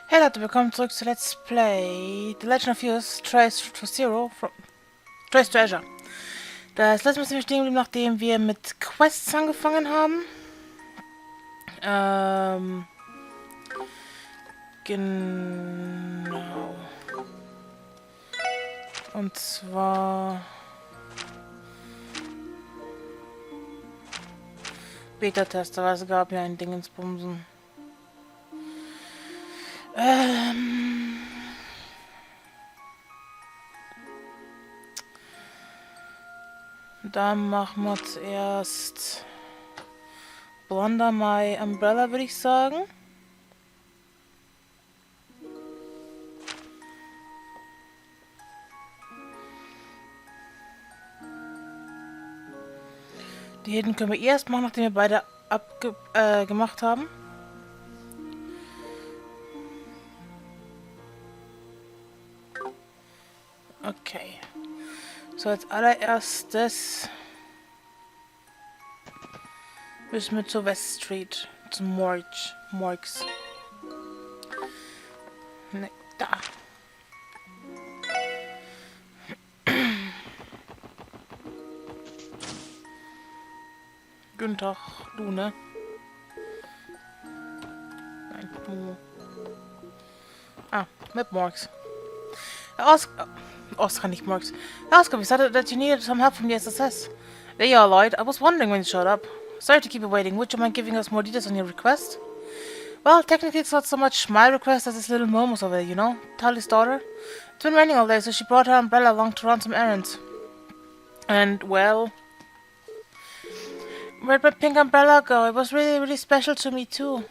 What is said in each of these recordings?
Hey Leute, willkommen zurück zu Let's Play The Legend of Yours Trace to Zero from Trace to Azure. Das letzte Mal sind wir stehen geblieben, nachdem wir mit Quests angefangen haben. Genau. Und zwar Beta-Tester, weil es gab ja ein Ding ins Bumsen. Da machen wir zuerst Blonder My Umbrella, würde ich sagen. Die Hidden können wir erst machen, nachdem wir beide gemacht haben. Okay. So, als allererstes müssen wir zur West Street, zum Morgs. Ne, da. Guten Tag, du, ne? Nein, du. Ah, mit Morgs. Oscar, nicht Morgs. Oscar, we said that you needed some help from the SSS. There you are, Lloyd. I was wondering when you showed up. Sorry to keep you waiting. Would you mind giving us more details on your request? Well, technically it's not so much my request as this little Momo's over there, you know? Tully's daughter. It's been raining all day, so she brought her umbrella along to run some errands. And, well... where'd my pink umbrella go? It was really, really special to me, too.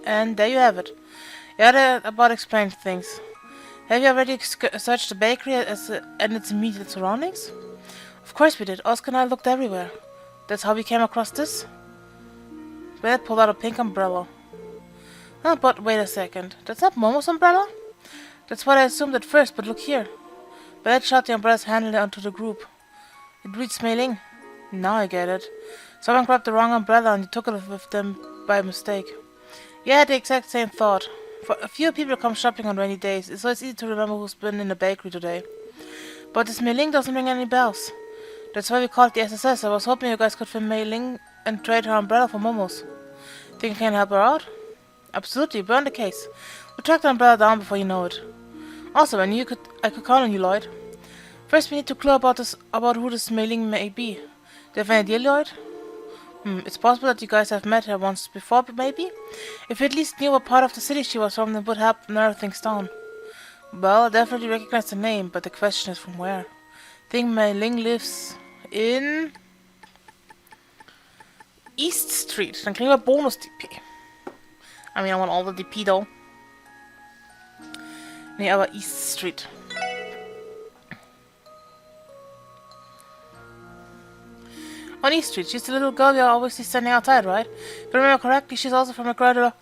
And there you have it. Yeah, that about explains things. Have you already searched the bakery and its immediate surroundings? Of course we did. Oscar and I looked everywhere. That's how we came across this. Bennett pulled out a pink umbrella. Huh, but wait a second. That's not Momo's umbrella? That's what I assumed at first, but look here. Bennett shot the umbrella's handle onto the group. It reads Mei Ling. Now I get it. Someone grabbed the wrong umbrella and took it with them by mistake. Yeah, the exact same thought. For a few people come shopping on rainy days, so it's easy to remember who's been in the bakery today. But this Mei Ling doesn't ring any bells. That's why we called the SSS. I was hoping you guys could find Mei Ling and trade her umbrella for Momo's. Think you can help her out? Absolutely, burn the case. We'll track the umbrella down before you know it. Also, I could count on you, Lloyd. First, we need to clue about who this Mei Ling may be. Do you have any idea, Lloyd? It's possible that you guys have met her once before, maybe? If you at least knew what part of the city she was from, then would help narrow things down. Well, I definitely recognize the name, but the question is from where. I think Mei Ling lives in... East Street. Dann kriegen wir Bonus-DP. I mean, I want all the DP, though. Nee, aber East Street. On East Street, she's the little girl you're always standing outside, right? If I remember correctly, she's also from a graduate.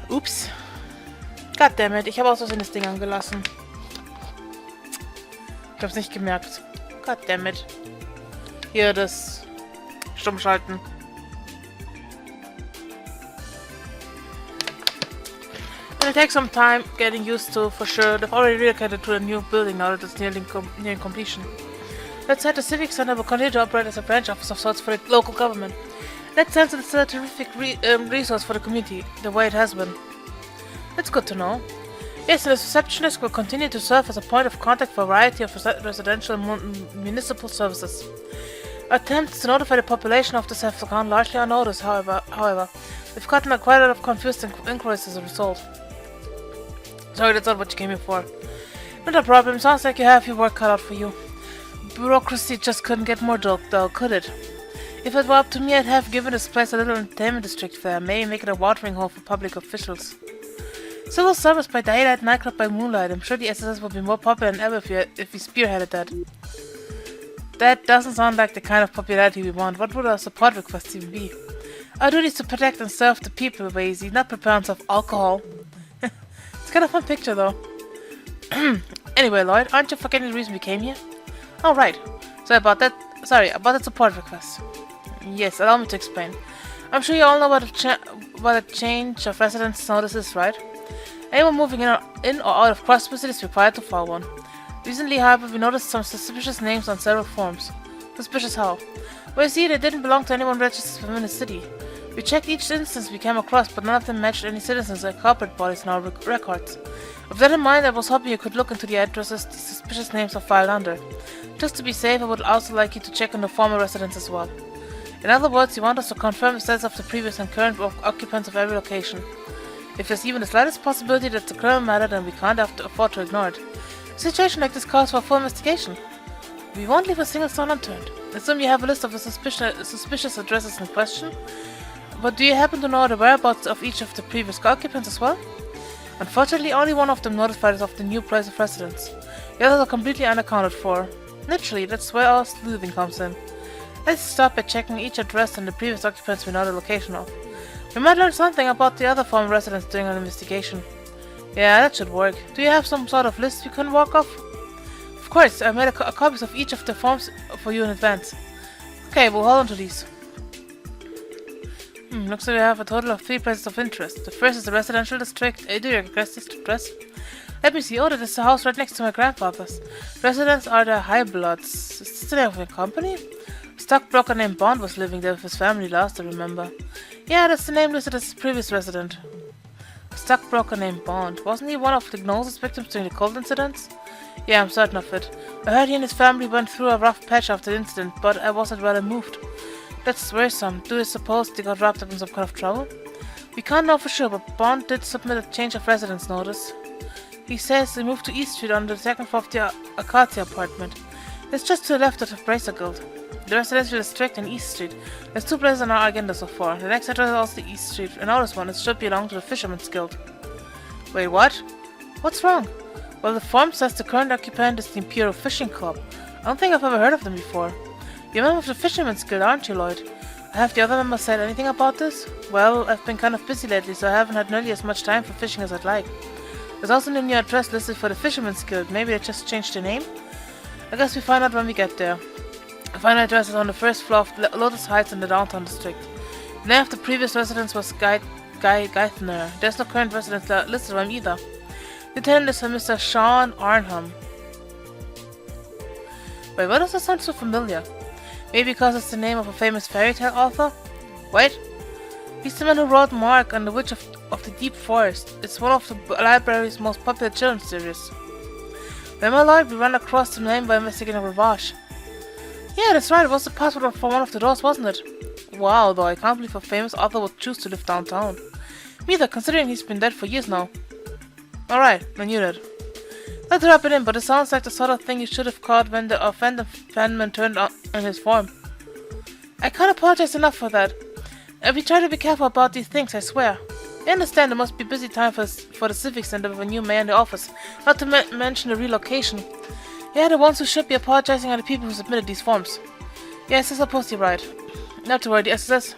Ups. Goddammit, ich habe aus Versehen das Ding angelassen. Ich hab's nicht gemerkt. Goddammit. Hier, das Stummschalten. It'll take some time getting used to, for sure. They've already relocated to a new building now that it's nearing completion. That said, the Civic Center will continue to operate as a branch office of sorts for the local government. In that sense, it's still a terrific resource for the community, the way it has been. That's good to know. Yes, and the receptionist will continue to serve as a point of contact for a variety of residential and municipal services. Attempts to notify the population of this have gone largely unnoticed, however. We've gotten quite a lot of confused inquiries as a result. Sorry, that's not what you came here for. Not a problem, sounds like you have your work cut out for you. Bureaucracy just couldn't get more dull, could it? If it were up to me, I'd have given this place a little entertainment district fair, maybe make it a watering hole for public officials. Civil service by daylight, nightclub by moonlight. I'm sure the SSS would be more popular than ever if we spearheaded that. That doesn't sound like the kind of popularity we want. What would our support requests even be? Our duty is to protect and serve the people, Wazy, not prepare and serve alcohol. It's kind of a fun picture, though. Anyway, Lloyd, aren't you forgetting the reason we came here? Oh, right. About that support request. Yes, allow me to explain. I'm sure you all know what a change of residence notice is, right? Anyone moving in or out of Cross City is required to file one. Recently, however, we noticed some suspicious names on several forms. Suspicious how? Well, you see, they didn't belong to anyone registered within the city. We checked each instance we came across, but none of them matched any citizens or corporate bodies in our records. With that in mind, I was hoping you could look into the addresses these suspicious names are filed under. Just to be safe, I would also like you to check on the former residents as well. In other words, you want us to confirm the status of the previous and current occupants of every location. If there's even the slightest possibility that it's a criminal matter, then we can't afford to ignore it. A situation like this calls for a full investigation. We won't leave a single stone unturned. Assume you have a list of the suspicious addresses in question. But do you happen to know the whereabouts of each of the previous occupants as well? Unfortunately, only one of them notified us of the new place of residence. The others are completely unaccounted for. Literally, that's where our sleuthing comes in. Let's start by checking each address and the previous occupants we know the location of. We might learn something about the other former residents during our investigation. Yeah, that should work. Do you have some sort of list we can work off? Of course, I made copies of each of the forms for you in advance. Okay, we'll hold on to these. Looks like we have a total of 3 places of interest. The first is the residential district. Do you recognize this address? Let me see. Oh, that is the house right next to my grandfather's. Residents are the High Bloods. Is this the name of your company? A stockbroker named Bond was living there with his family last, I remember. Yeah, that's the name listed as his previous resident. A stockbroker named Bond. Wasn't he one of the Gnosis victims during the cold incidents? Yeah, I'm certain of it. I heard he and his family went through a rough patch after the incident, but I wasn't well moved. That's worrisome. Do you suppose they got wrapped up in some kind of trouble? We can't know for sure, but Bond did submit a change of residence notice. He says they moved to East Street on the second floor of the Acacia apartment. It's just to the left of the Bracer Guild. The residential district and East Street. There's 2 places on our agenda so far. The next address is also the East Street. And this one, it should belong to the Fisherman's Guild. Wait, what? What's wrong? Well, the form says the current occupant is the Imperial Fishing Club. I don't think I've ever heard of them before. You're a member of the Fisherman's Guild, aren't you, Lloyd? Have the other members said anything about this? Well, I've been kind of busy lately, so I haven't had nearly as much time for fishing as I'd like. There's also a new address listed for the Fisherman's Guild. Maybe they just changed the name? I guess we find out when we get there. The final address is on the first floor of Lotus Heights in the downtown district. The name of the previous residence was Guy Geithner. There's no current residence listed for him either. The tenant is Mr. Sean Arnham. Wait, why does that sound so familiar? Maybe because it's the name of a famous fairy tale author? Wait. He's the man who wrote Mark and the Witch of the Deep Forest. It's one of the library's most popular children's series. When my Lloyd, we ran across the name by investigating Ravage. Yeah, that's right, it was the password for one of the doors, wasn't it? Wow, though, I can't believe a famous author would choose to live downtown. Neither, considering he's been dead for years now. Alright, I knew that. Let's wrap it in, but it sounds like the sort of thing you should have caught when the offended fanman turned on in his form. I can't apologize enough for that. We try to be careful about these things, I swear. I understand it must be a busy time for the Civic Center with a new mayor in the office, not to mention the relocation. Yeah, the ones who should be apologizing are the people who submitted these forms. Yes, I suppose you're right. Not to worry, the SSS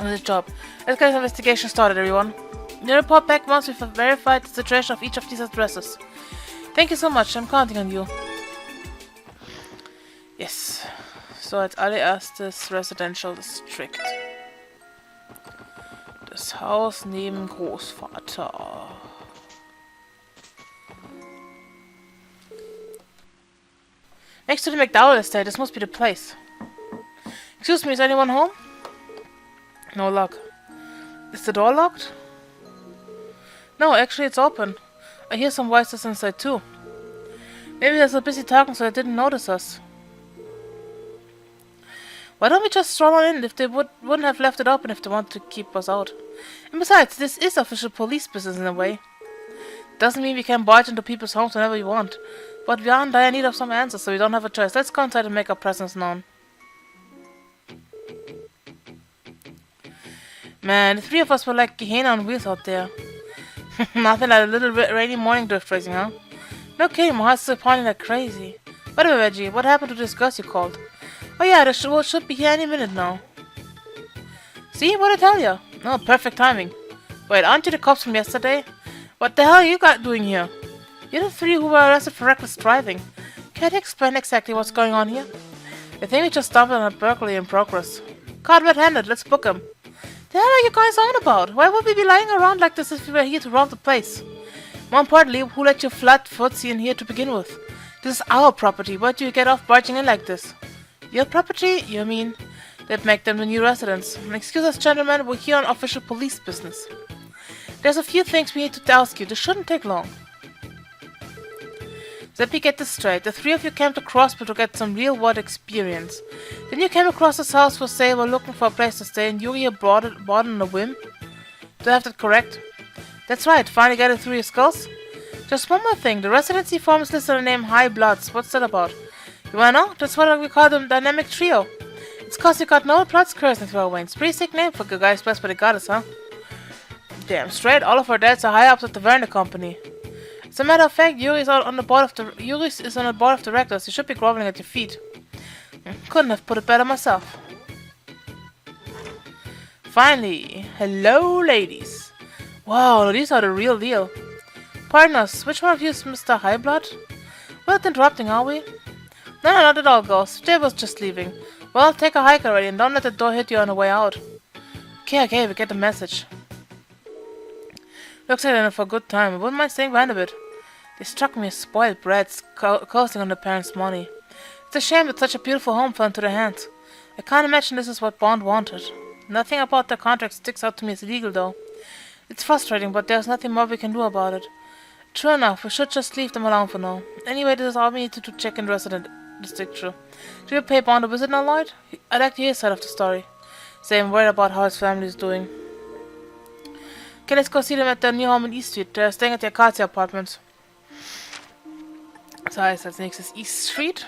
on the job. Let's get this investigation started, everyone. The report back once we've verified the situation of each of these addresses. Thank you so much, I'm counting on you. Yes. So, als allererstes Residential District. Das Haus neben Großvater. Next to the McDowell estate, this must be the place. Excuse me, is anyone home? No lock. Is the door locked? No, actually it's open. I hear some voices inside too. Maybe they're so busy talking so they didn't notice us. Why don't we just stroll on in if they wouldn't have left it open if they wanted to keep us out? And besides, this is official police business in a way. Doesn't mean we can barge into people's homes whenever we want. But we are in dire need of some answers, so we don't have a choice. Let's go inside and make our presence known. Man, the three of us were like Gehenna on wheels out there. Nothing like a little rainy morning drift racing, huh? No kidding, my heart's still pounding like crazy. By the way, Reggie, what happened to this ghost you called? Oh yeah, the should be here any minute now. See, what'd I tell you? Oh, perfect timing. Wait, aren't you the cops from yesterday? What the hell are you guys doing here? You're the three who were arrested for reckless driving. Can you explain exactly what's going on here? I think we just stumbled on a burglary in progress. Caught red-handed, let's book him. The hell are you guys on about? Why would we be lying around like this if we were here to rob the place? More importantly, who let you flat footsie in here to begin with? This is our property. Why do you get off barging in like this? Your property? You mean? That make them the new residents. Excuse us, gentlemen, we're here on official police business. There's a few things we need to ask you. This shouldn't take long. Let me get this straight. The three of you came to Crossville to get some real-world experience. Then you came across this house for sale, were looking for a place to stay, and Yuri bought it on a whim? Do I have that correct? That's right. Finally got it through your skulls? Just one more thing. The residency form is listed on the name High Bloods. What's that about? You wanna know? That's what we call them Dynamic Trio. It's cause you got no bloods, curse, and throwaways. Pretty sick name for a guys blessed by the goddess, huh? Damn straight, all of our dads are high ups at the Werner Company. As a matter of fact, Yuri is on the board of directors. He should be groveling at your feet. Couldn't have put it better myself. Finally, hello, ladies. Wow, these are the real deal. Pardon us, which one of you is Mr. Highblood? We're not interrupting, are we? No, not at all, Ghost. Jay was just leaving. Well, take a hike already and don't let the door hit you on the way out. Okay, we get the message. Looks like they're in for a good time. I wouldn't mind staying behind a bit. They struck me as spoiled brats, coasting on their parents' money. It's a shame that such a beautiful home fell into their hands. I can't imagine this is what Bond wanted. Nothing about their contract sticks out to me as illegal, though. It's frustrating, but there's nothing more we can do about it. True enough, we should just leave them alone for now. Anyway, this is all we need to check in the resident district through. Do you pay Bond a visit now, Lloyd? I'd like to hear his side of the story. Say I'm worried about how his family is doing. Okay, let's go see them at their new home in East Street. They're staying at the Acacia apartments. So heißt als nächstes East Street.